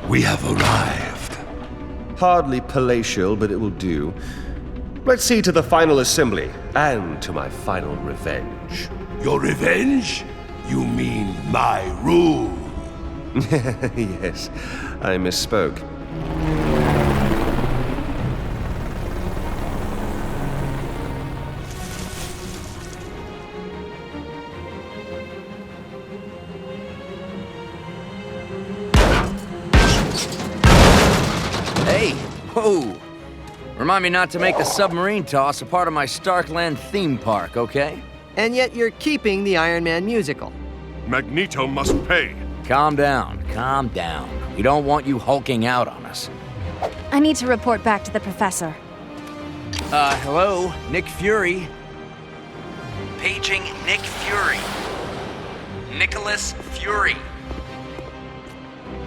We have arrived. Hardly palatial, but it will do. Let's see to the final assembly, and to my final revenge. Your revenge? You mean my rule? Yes, I misspoke. Hey, whoa. Remind me not to make the submarine toss a part of my Starkland theme park, okay? And yet you're keeping the Iron Man musical. Magneto must pay. Calm down, calm down. We don't want you hulking out on us. I need to report back to the professor. Hello? Nick Fury? Paging Nick Fury. Nicholas Fury.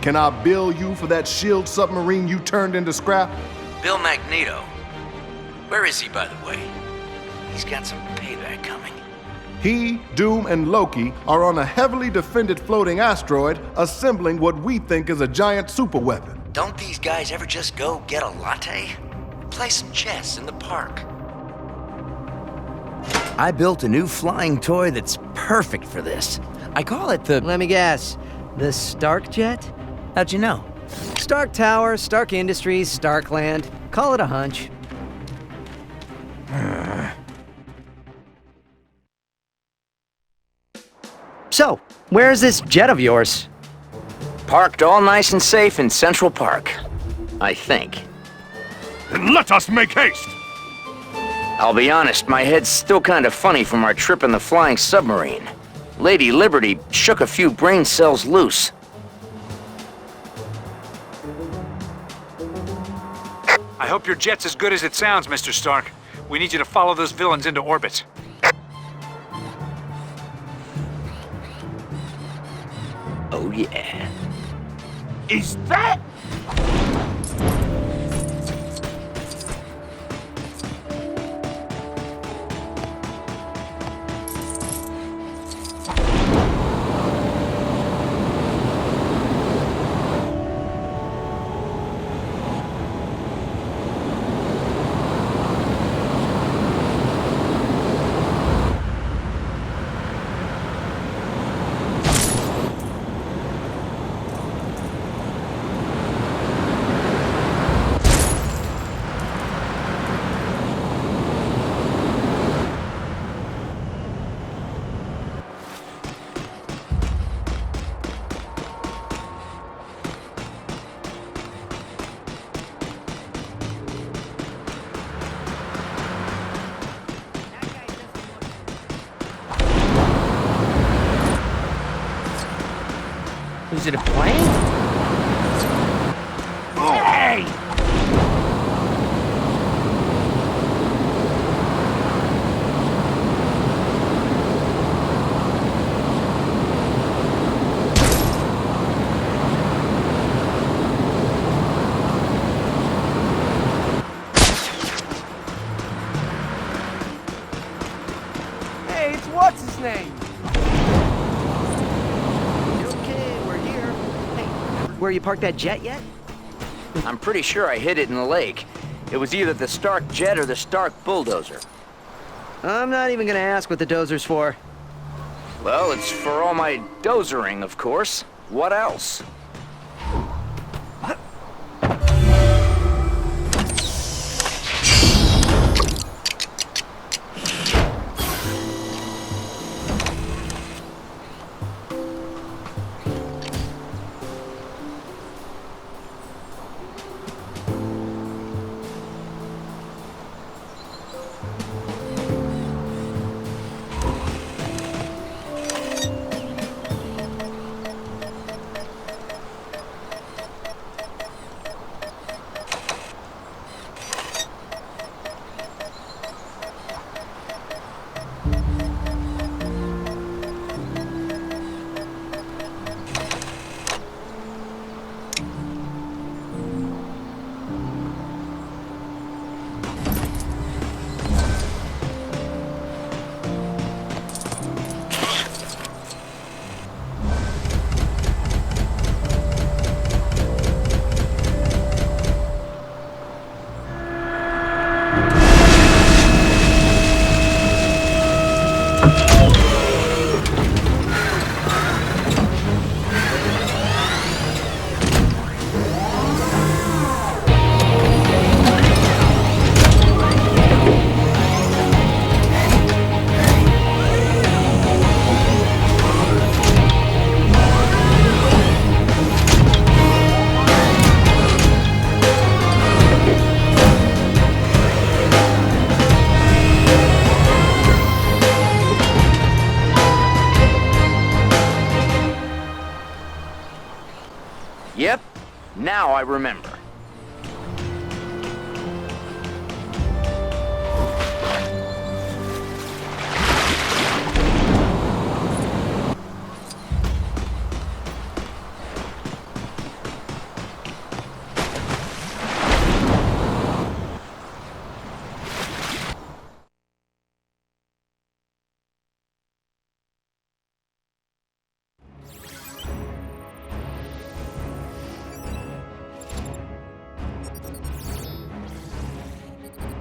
Can I bill you for that shield submarine you turned into scrap? Bill Magneto. Where is he, by the way? He's got some payback coming. He, Doom, and Loki are on a heavily defended floating asteroid assembling what we think is a giant superweapon. Don't these guys ever just go get a latte? Play some chess in the park. I built a new flying toy that's perfect for this. I call it the... Let me guess. The Stark Jet? How'd you know? Stark Tower, Stark Industries, Starkland. Call it a hunch. So, where's this jet of yours? Parked all nice and safe in Central Park. I think. Then let us make haste! I'll be honest, my head's still kind of funny from our trip in the flying submarine. Lady Liberty shook a few brain cells loose. I hope your jet's as good as it sounds, Mr. Stark. We need you to follow those villains into orbit. Oh yeah. Is that... Is it a plane? Hey! Hey, it's what's his name? Okay, we're here. Hey, where you parked that jet yet? I'm pretty sure I hid it in the lake. It was either the Stark jet or the Stark bulldozer. I'm not even gonna ask what the dozer's for. Well, it's for all my dozering, of course. What else? Yep, now I remember.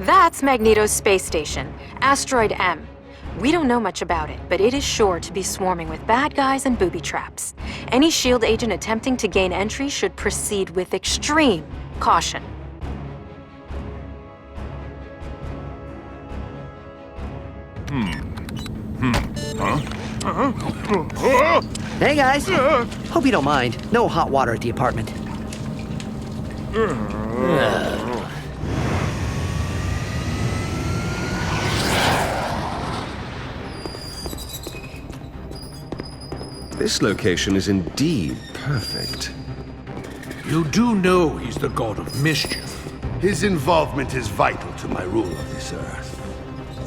That's Magneto's space station, Asteroid M. We don't know much about it, but it is sure to be swarming with bad guys and booby traps. Any S.H.I.E.L.D. agent attempting to gain entry should proceed with extreme caution. Hey guys! Hope you don't mind. No hot water at the apartment. This location is indeed perfect. You do know he's the god of mischief. His involvement is vital to my rule of this earth.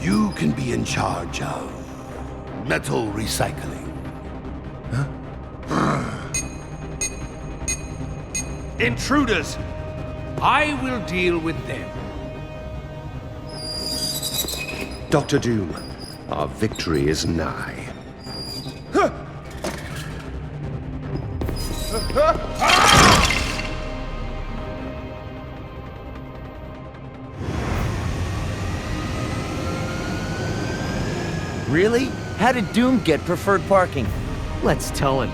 You can be in charge of metal recycling. Intruders! I will deal with them. Dr. Doom, our victory is nigh. Really? How did Doom get preferred parking? Let's tell him.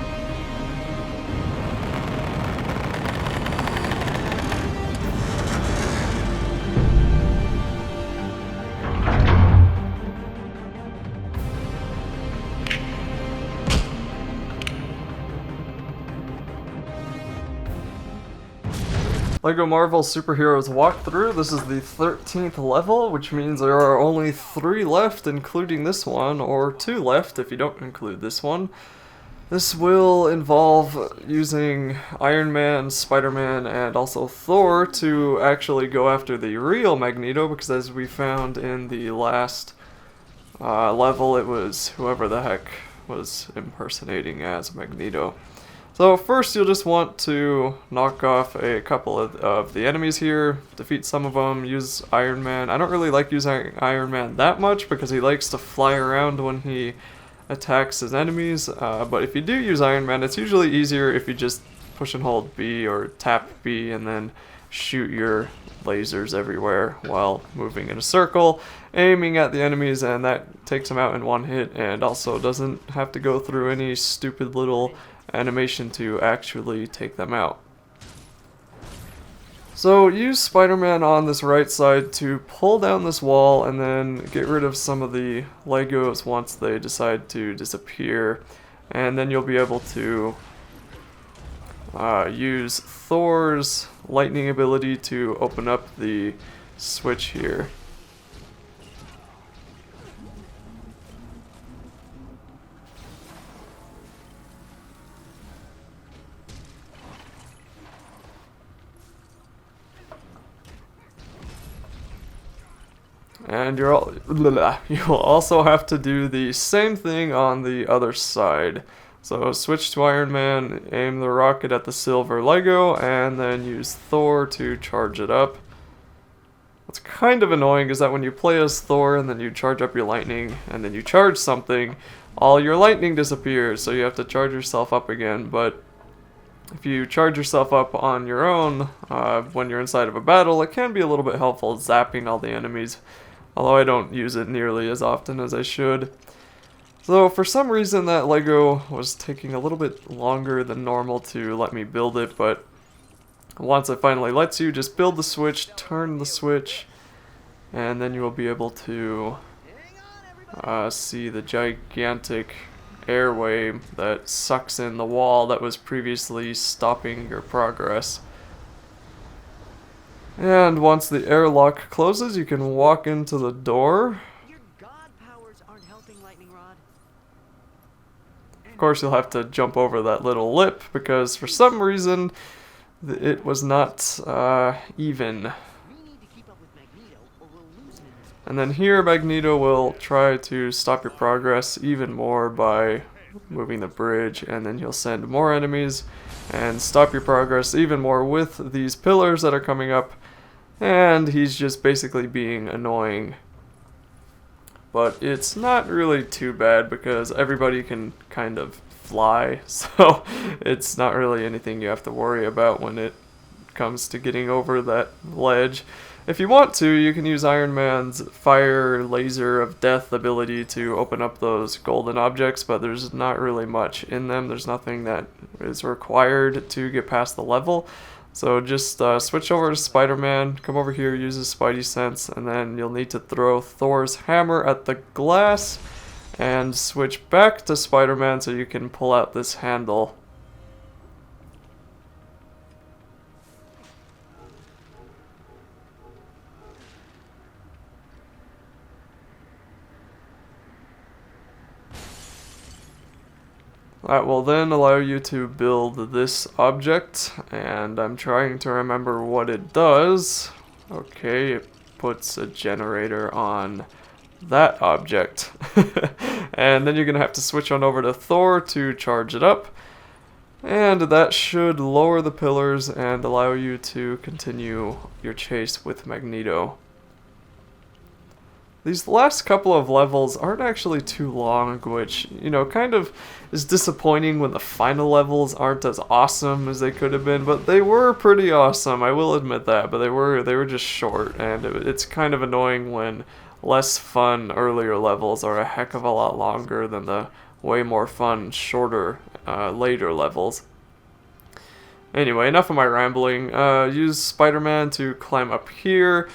LEGO Marvel Superheroes Walkthrough. This is the 13th level, which means there are only 3 left, including this one, or 2 left if you don't include this one. This will involve using Iron Man, Spider-Man, and also Thor to actually go after the real Magneto, because as we found in the last level, it was whoever the heck was impersonating as Magneto. So first you'll just want to knock off a couple of the enemies here, defeat some of them, use Iron Man. I don't really like using Iron Man that much because he likes to fly around when he attacks his enemies, but if you do use Iron Man, it's usually easier if you just push and hold B or tap B and then shoot your lasers everywhere while moving in a circle, aiming at the enemies, and that takes them out in one hit and also doesn't have to go through any stupid little animation to actually take them out. So use Spider-Man on this right side to pull down this wall and then get rid of some of the Legos once they decide to disappear, and then you'll be able to use Thor's lightning ability to open up the switch here. And you'll also have to do the same thing on the other side. So switch to Iron Man, aim the rocket at the silver Lego, and then use Thor to charge it up. What's kind of annoying is that when you play as Thor and then you charge up your lightning and then you charge something, all your lightning disappears, so you have to charge yourself up again. But if you charge yourself up on your own when you're inside of a battle, it can be a little bit helpful zapping all the enemies, although I don't use it nearly as often as I should. So for some reason that Lego was taking a little bit longer than normal to let me build it, but once it finally lets you, just build the switch, turn the switch, and then you will be able to see the gigantic airway that sucks in the wall that was previously stopping your progress. And once the airlock closes, you can walk into the door. Your god powers aren't helping, Lightning Rod. Of course, you'll have to jump over that little lip because for some reason it was not even. And then here Magneto will try to stop your progress even more by moving the bridge, and then he'll send more enemies and stop your progress even more with these pillars that are coming up, and he's just basically being annoying. But it's not really too bad because everybody can kind of fly, so it's not really anything you have to worry about when it comes to getting over that ledge. If you want to, you can use Iron Man's Fire Laser of Death ability to open up those golden objects, but there's not really much in them. There's nothing that is required to get past the level. So just switch over to Spider-Man, come over here, use his Spidey sense, and then you'll need to throw Thor's hammer at the glass, and switch back to Spider-Man so you can pull out this handle. That will then allow you to build this object, and I'm trying to remember what it does. Okay, it puts a generator on that object. And then you're going to have to switch on over to Thor to charge it up. And that should lower the pillars and allow you to continue your chase with Magneto. These last couple of levels aren't actually too long, which, you know, kind of is disappointing when the final levels aren't as awesome as they could have been, but they were pretty awesome, I will admit that, but they were just short, and it's kind of annoying when less fun earlier levels are a heck of a lot longer than the way more fun, shorter later levels. Anyway, enough of my rambling. Use Spider-Man to climb up here.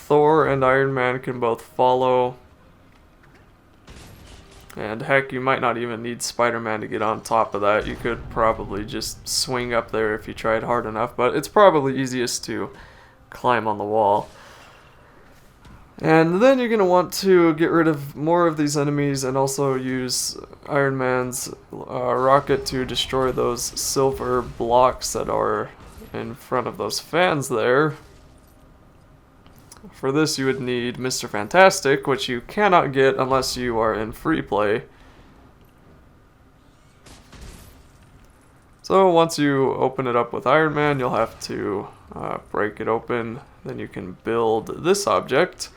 Thor and Iron Man can both follow. And heck, you might not even need Spider-Man to get on top of that. You could probably just swing up there if you tried hard enough, but it's probably easiest to climb on the wall. And then you're going to want to get rid of more of these enemies and also use Iron Man's rocket to destroy those silver blocks that are in front of those fans there. For this you would need Mr. Fantastic, which you cannot get unless you are in free play. So once you open it up with Iron Man, you'll have to break it open. Then you can build this object,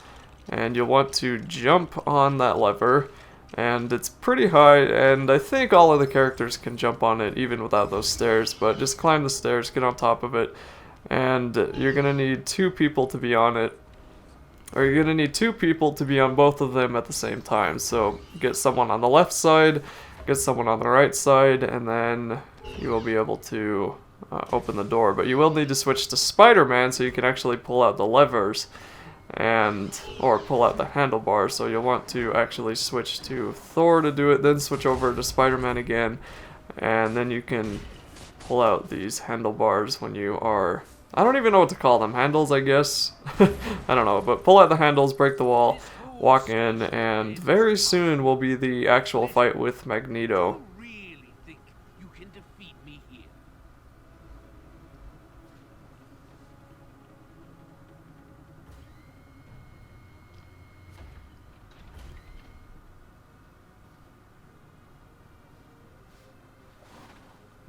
and you'll want to jump on that lever, and it's pretty high, and I think all of the characters can jump on it even without those stairs, but just climb the stairs, get on top of it, and you're going to need 2 people to be on it. Or you're going to need 2 people to be on both of them at the same time. So get someone on the left side, get someone on the right side, and then you will be able to open the door. But you will need to switch to Spider-Man so you can actually pull out the levers or pull out the handlebars. So you'll want to actually switch to Thor to do it, then switch over to Spider-Man again, and then you can pull out these handlebars when you are... I don't even know what to call them. Handles, I guess? I don't know, but pull out the handles, break the wall, walk in, and very soon will be the actual fight with Magneto.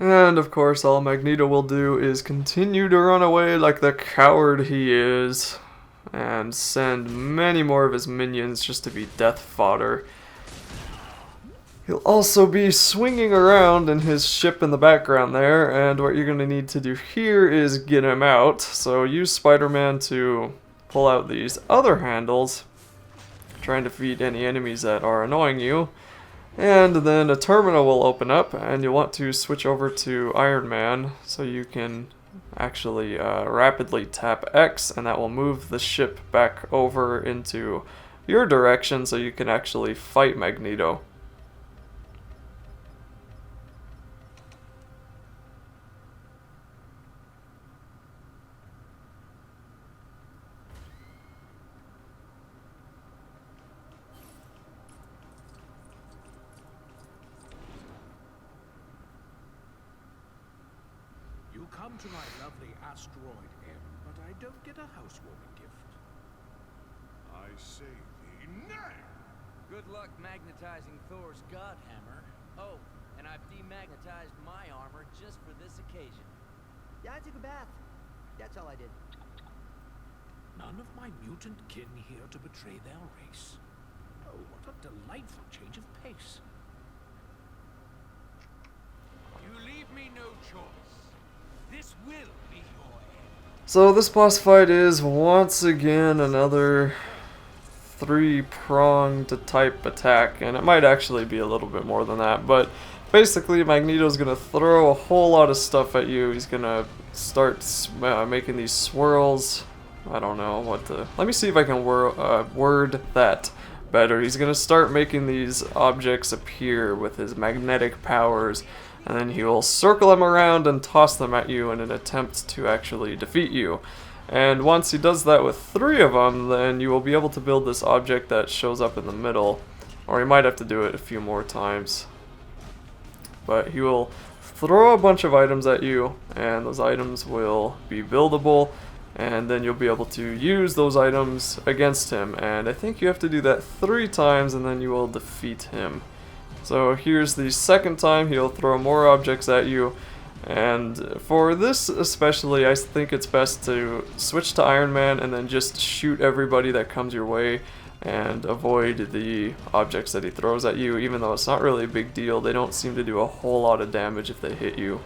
And of course, all Magneto will do is continue to run away like the coward he is, and send many more of his minions just to be death fodder. He'll also be swinging around in his ship in the background there, and what you're going to need to do here is get him out. So use Spider-Man to pull out these other handles, trying to defeat any enemies that are annoying you. And then a terminal will open up, and you'll want to switch over to Iron Man so you can actually rapidly tap X, and that will move the ship back over into your direction so you can actually fight Magneto. come to my lovely asteroid M, but I don't get a housewarming gift. I say thee nay! Good luck magnetizing Thor's god hammer. Oh, and I've demagnetized my armor just for this occasion. Yeah, I took a bath. That's all I did. None of my mutant kin here to betray their race. Oh, what a delightful change of pace. You leave me no choice. This will be your end. So this boss fight is once again another three-pronged type attack, and it might actually be a little bit more than that, but basically Magneto's gonna throw a whole lot of stuff at you. He's gonna start making these swirls. I don't know what to... Let me see if I can word that better. He's gonna start making these objects appear with his magnetic powers, and then he will circle them around and toss them at you in an attempt to actually defeat you. And once he does that with 3 of them, then you will be able to build this object that shows up in the middle. Or you might have to do it a few more times. But he will throw a bunch of items at you, and those items will be buildable, and then you'll be able to use those items against him. And I think you have to do that 3 times, and then you will defeat him. So here's the second time. He'll throw more objects at you. And for this especially, I think it's best to switch to Iron Man and then just shoot everybody that comes your way and avoid the objects that he throws at you. Even though it's not really a big deal, they don't seem to do a whole lot of damage if they hit you.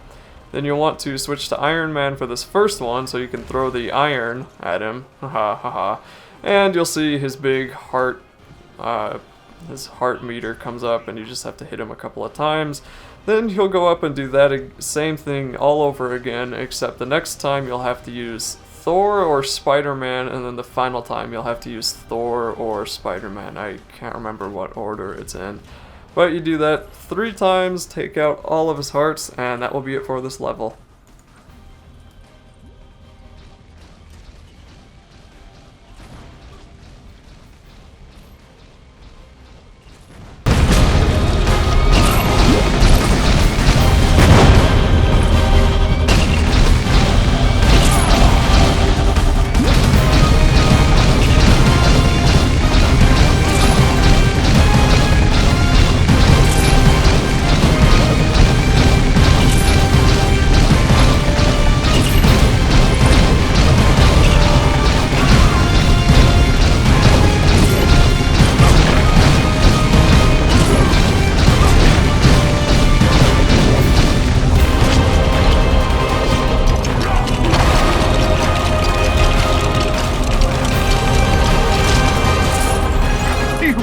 Then you'll want to switch to Iron Man for this first one so you can throw the iron at him. Ha ha ha. And you'll see his big heart meter comes up, and you just have to hit him a couple of times. Then he'll go up and do that same thing all over again, except the next time you'll have to use Thor or Spider-Man, and then the final time you'll have to use Thor or Spider-Man. I can't remember what order it's in. But you do that 3 times, take out all of his hearts, and that will be it for this level.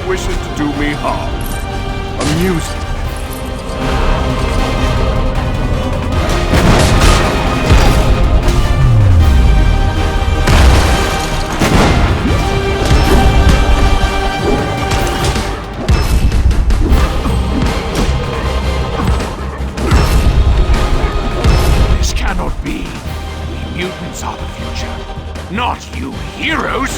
Wishes to do me harm. Amusing. This cannot be. We mutants are the future, not you heroes!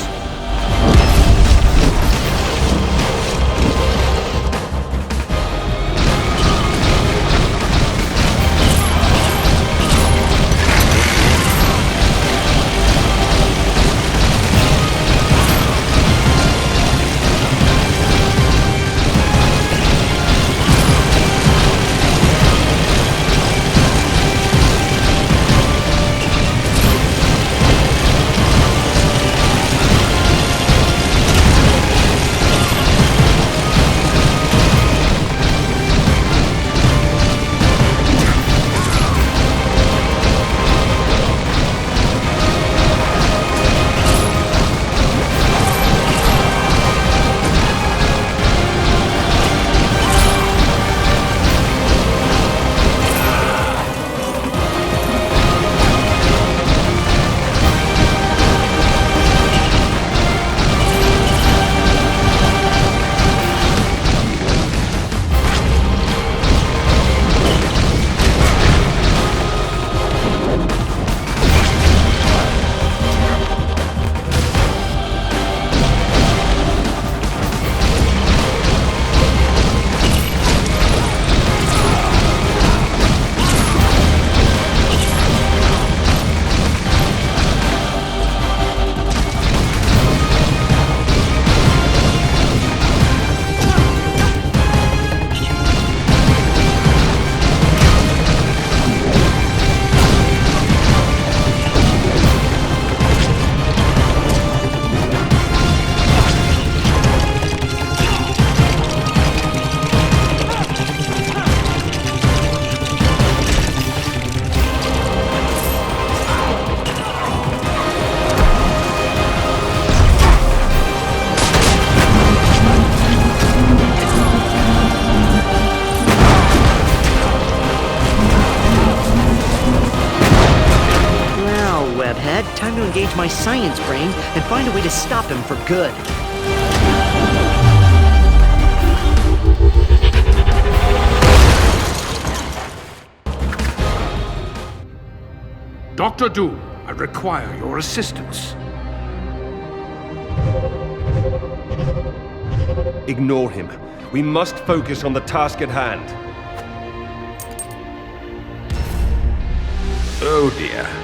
time to engage my science brain and find a way to stop him for good. Dr. Doom, I require your assistance. Ignore him. We must focus on the task at hand. Oh dear.